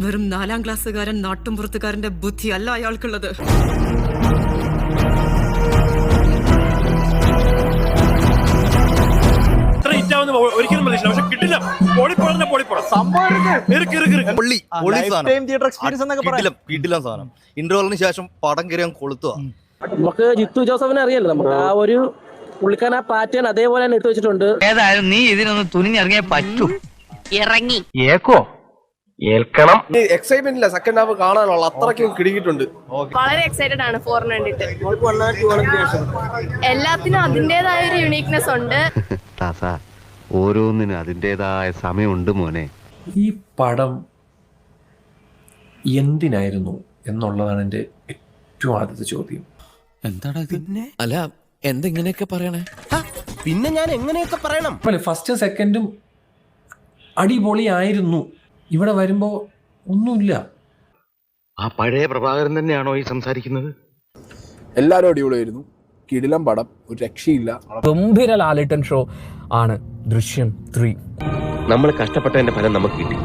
വെറും 4ാം ക്ലാസ്സുകാരൻ നാട്ടുംപുറത്തുകാരന്റെ ബുദ്ധി അല്ല അയാൾക്കുള്ളത്. ഒരിക്കലും കിട്ടില്ല. ഇന്റർവെലിന് ശേഷം പടം കയറി കൊളുത്തുക. നമുക്ക് ജിത്തു ജോസഫിനെ അറിയാലോ, നമുക്ക് ആ ഒരു പുള്ളിക്കാരൻ ആ പാറ്റേൺ അതേപോലെ തന്നെ ഇട്ട് വെച്ചിട്ടുണ്ട്. ഏതായാലും നീ ഇതിനൊന്ന് തുനിഞ്ഞിറങ്ങിയേ പറ്റൂ. ഇറങ്ങി ഏക്കോ ഏൽക്കണം. എക്സൈറ്റ്മെന്റ് ഇല്ല സെക്കൻഡ് ഹാഫ് കാണാനുള്ള അത്രയ്ക്കും കിടിക്കിട്ടുണ്ട്. വളരെ എക്സൈറ്റഡ് ആണ് ഫോറിന് വേണ്ടിട്ട്. എല്ലാത്തിനും അതിന്റേതായ ഒരു യുണീക്നെസ് ഉണ്ട്. ഓരോന്നിനും അതിൻ്റെതായ സമയമുണ്ട് മോനെ. ഈ പടം എന്തിനായിരുന്നു എന്നുള്ളതാണ് എൻ്റെ ഏറ്റവും ആദ്യത്തെ ചോദ്യം. എന്താടാ പിന്നെ അല്ല എന്തെങ്ങനെയൊക്കെ പറയണേ? പിന്നെ ഞാൻ എങ്ങനെയൊക്കെ പറയണം? ഫസ്റ്റും സെക്കൻഡും അടിപൊളിയായിരുന്നു. ഇവിടെ വരുമ്പോ ഒന്നുമില്ല. ആ പഴയ പ്രഭാകരൻ തന്നെയാണോ ഈ സംസാരിക്കുന്നത്? എല്ലാരും അടിപൊളിയായിരുന്നു. കിടിലം പടം, ഒരു രക്ഷയില്ല. ഗംഭീര ലാലേട്ടൻ ഷോ ആണ് ദൃശ്യം 3. നമ്മൾ കഷ്ടപ്പെട്ടതിന്റെ ഫലം നമുക്ക് കിട്ടി.